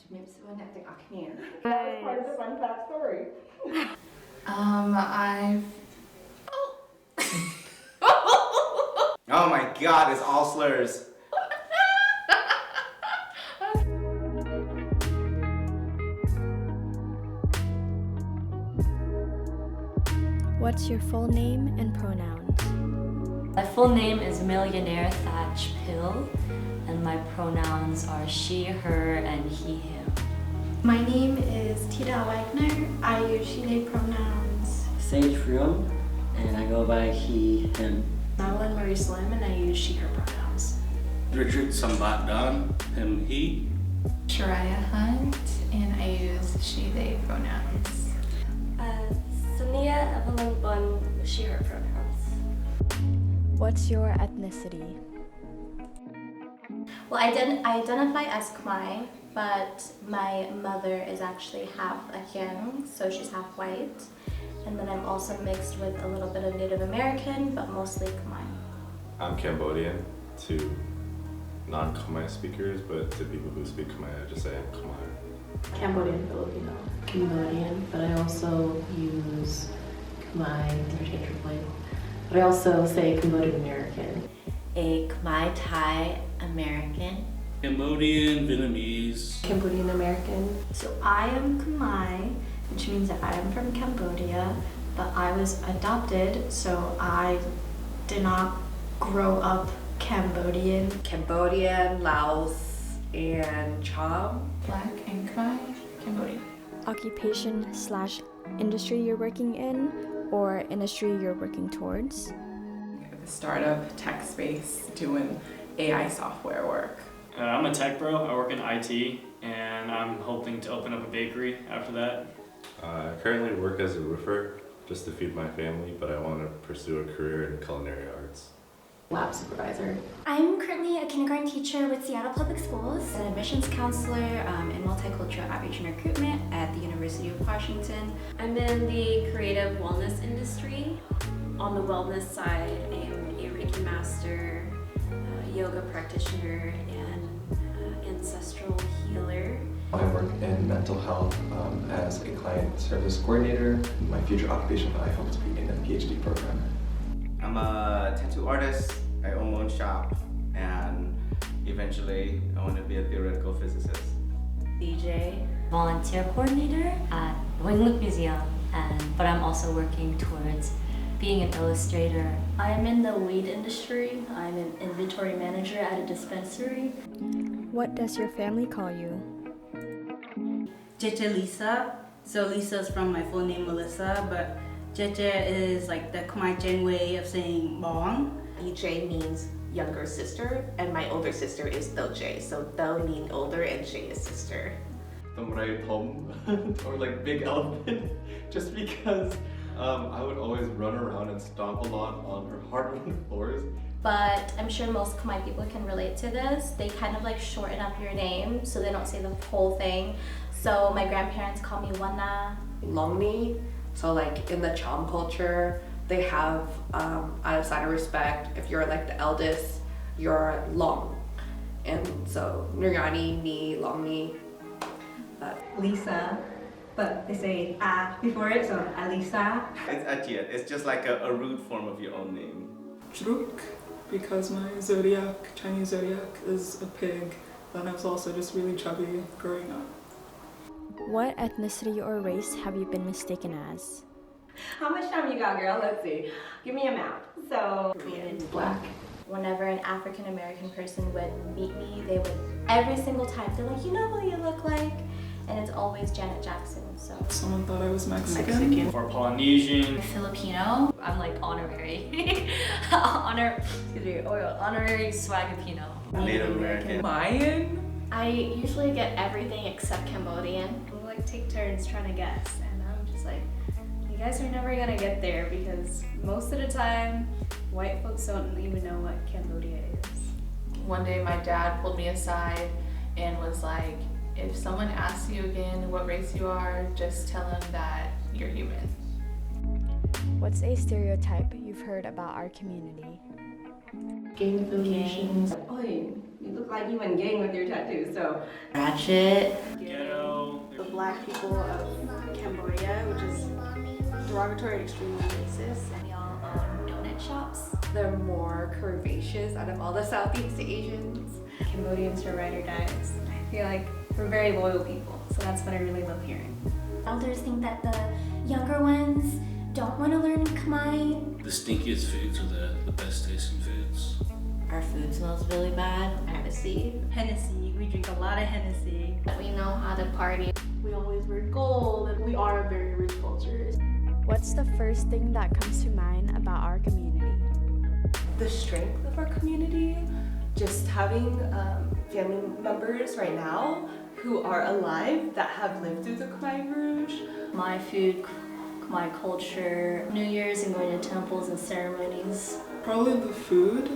ជំរាបសួរអ្នកទាំងអស់គ្នា That was part of the fun fact story. I've Oh my god, it's all slurs. What's your full name and pronouns? My full name is Millionaire Thach Pil, and my pronouns are she, her, and he, him. My name is Thida Wagner. I use she, they pronouns. Janhtria, and I go by he, him. Madelyn Lim, and I use she, her pronouns. Sombathdon, him, he. Shariah Hunt, and I use she, they pronouns. Soniyah Boun, she, her pronouns. What's your ethnicity? Well, I identify as Khmer, but my mother is actually half a Tieng, so she's half white. And then I'm also mixed with a little bit of Native American, but mostly Khmer. I'm Cambodian to non-Khmer speakers, but to people who speak Khmer, I just say I'm Khmer. Cambodian, Filipino. Cambodian, but I also use Khmer interchangeably. But I also say Cambodian American. A Khmer Thai American. Cambodian, Vietnamese. Cambodian American. So I am Khmer, which means that I am from Cambodia, but I was adopted, so I did not grow up Cambodian. Cambodian, Laos, and Cham. Black and Khmer, Cambodian. Occupation/industry you're working in, or industry you're working towards? The startup tech space doing AI software work. I'm a tech bro. I work in IT, and I'm hoping to open up a bakery after that. I currently work as a roofer just to feed my family, but I want to pursue a career in culinary arts. Lab supervisor. I'm currently a kindergarten teacher with Seattle Public Schools, an admissions counselor in multicultural outreach and recruitment at the University of Washington. I'm in the creative wellness industry. On the wellness side, I'm a Reiki master, yoga practitioner, and ancestral healer. I work in mental health as a client service coordinator. My future occupation, I hope to be in a PhD program. I'm a tattoo artist. I own my own shop, and eventually I want to be a theoretical physicist. DJ, volunteer coordinator at Winglook Museum, but I'm also working towards being an illustrator. I'm in the weed industry. I'm an inventory manager at a dispensary. What does your family call you? Jeje Lisa. So Lisa's from my full name Melissa, but Jeje is like the Khmer Jen way of saying Bong. EJ means younger sister, and my older sister is Doje. So Do means older and She is sister. Tomrai Pom, or like big elephant, just because I would always run around and stomp a lot on her hardwood floors. But I'm sure most Khmer people can relate to this. They kind of like shorten up your name so they don't say the whole thing. So my grandparents call me Wana. Longni. So like in the Cham culture, they have, out of sign of respect, if you're like the eldest, you're Long. And so Noriani, me, Longni. Lisa, but they say before it, so Alyssa. It's Ajit. It's just like a rude form of your own name. Druk, because my zodiac, Chinese zodiac, is a pig. Then I was also just really chubby growing up. What ethnicity or race have you been mistaken as? How much time you got, girl? Let's see. Give me a map. So, Black. Whenever an African American person would meet me, they would, every single time, they're like, you know who you look like? And it's always Janet Jackson, so. Someone thought I was Mexican. Or Polynesian. Filipino. I'm like honorary. Honorary Swagapino. Native American. Mayan? I usually get everything except Cambodian. We'll like take turns trying to guess, and I'm just like, you guys are never gonna get there because most of the time, white folks don't even know what Cambodia is. One day my dad pulled me aside and was like, if someone asks you again what race you are, just tell them that you're human. What's a stereotype you've heard about our community? Gang affiliations. Oh, you look like you went gang with your tattoo, so. Ratchet. Ghetto. black people of Cambodia, which is derogatory and extremely racist. We all own donut shops. They're more curvaceous out of all the Southeast Asians. Cambodians are ride or dies. I feel like we're very loyal people, so that's what I really love hearing. Elders think that the younger ones don't want to learn Khmer. The stinkiest foods are the best tasting foods. Our food smells really bad. Hennessy. Hennessy. We drink a lot of Hennessy. We know how to party. We always wear gold, and we are a very rich culture. What's the first thing that comes to mind about our community? The strength of our community, just having family members right now who are alive that have lived through the Khmer Rouge. My food, my culture, New Year's and going to temples and ceremonies. Probably the food.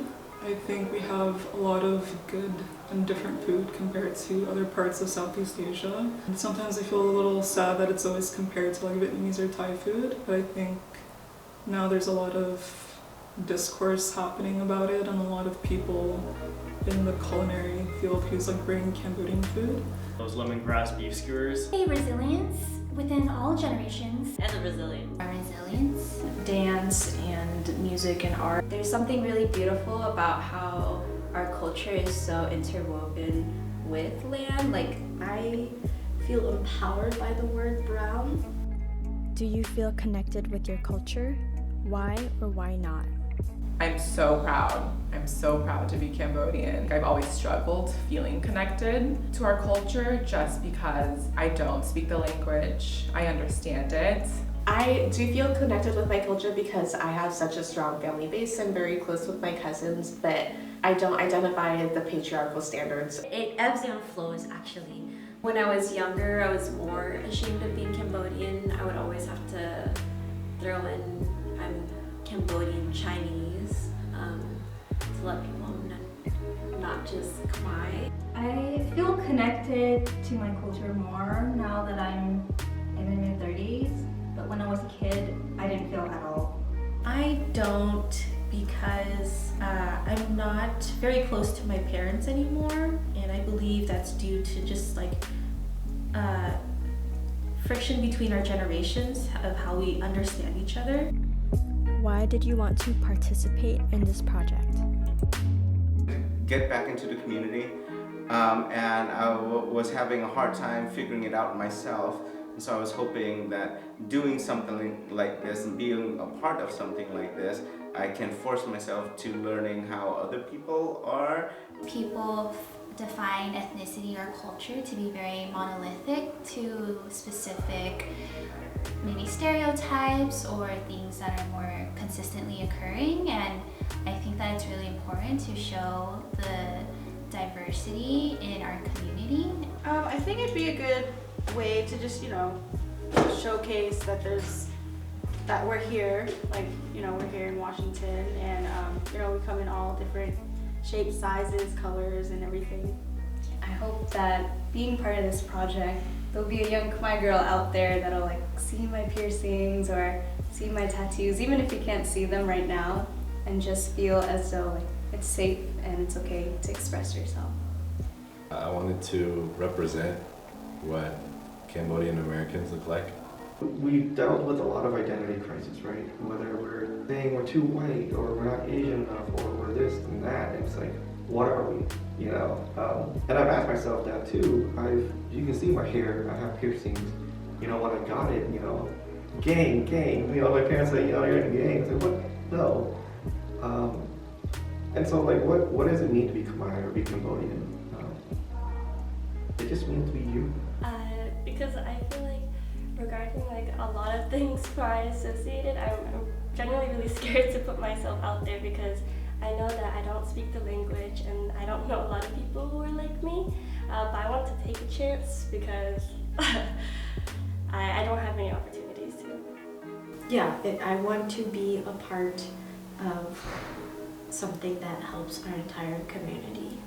I think we have a lot of good and different food compared to other parts of Southeast Asia. And sometimes I feel a little sad that it's always compared to like Vietnamese or Thai food, but I think now there's a lot of discourse happening about it and a lot of people in the culinary field who's like bringing Cambodian food. Those lemongrass beef skewers. A resilience within all generations. And the resilience. Our resilience. Dance and music and art. There's something really beautiful about how our culture is so interwoven with land. Like, I feel empowered by the word brown. Do you feel connected with your culture? Why or why not? I'm so proud. I'm so proud to be Cambodian. I've always struggled feeling connected to our culture just because I don't speak the language. I understand it. I do feel connected with my culture because I have such a strong family base. I'm very close with my cousins, but I don't identify the patriarchal standards. It ebbs and flows, actually. When I was younger, I was more ashamed of being Cambodian. I would always have to throw in I'm Cambodian Chinese to let people know, not just Khmer. I feel connected to my culture more now that I'm in my mid-30s, but when I was a kid, I didn't feel at all. I don't because I'm not very close to my parents anymore, and I believe that's due to just like friction between our generations of how we understand each other. Why did you want to participate in this project? Get back into the community, and I was having a hard time figuring it out myself. And so I was hoping that doing something like this and being a part of something like this, I can force myself to learning how other people are. People define ethnicity or culture to be very monolithic to specific maybe stereotypes or things that are more consistently occurring, and I think that it's really important to show the diversity in our community. I think it'd be a good way to just, showcase that we're here, like, we're here in Washington, and we come in all different shapes, sizes, colors, and everything. I hope that being part of this project, there'll be a young Khmer girl out there that'll like see my piercings or see my tattoos, even if you can't see them right now, and just feel as though like it's safe and it's okay to express yourself. I wanted to represent what Cambodian Americans look like. We've dealt with a lot of identity crisis, right? Whether we're saying we're too white, or we're not Asian enough, or we're this and that, and it's like, what are we? And I've asked myself that too. You can see my hair, I have piercings. When I got it, gang. My parents say, you're in a gang. I said, what? No. And so, like, what does it mean to be Khmer or be Cambodian? It just means to be you. Because I feel like regarding like a lot of things Khmer associated, I'm generally really scared to put myself out there because I know that I don't speak the language and I don't know a lot of people who are like me, but I want to take a chance because I don't have any opportunities to. Yeah, I want to be a part of something that helps our entire community.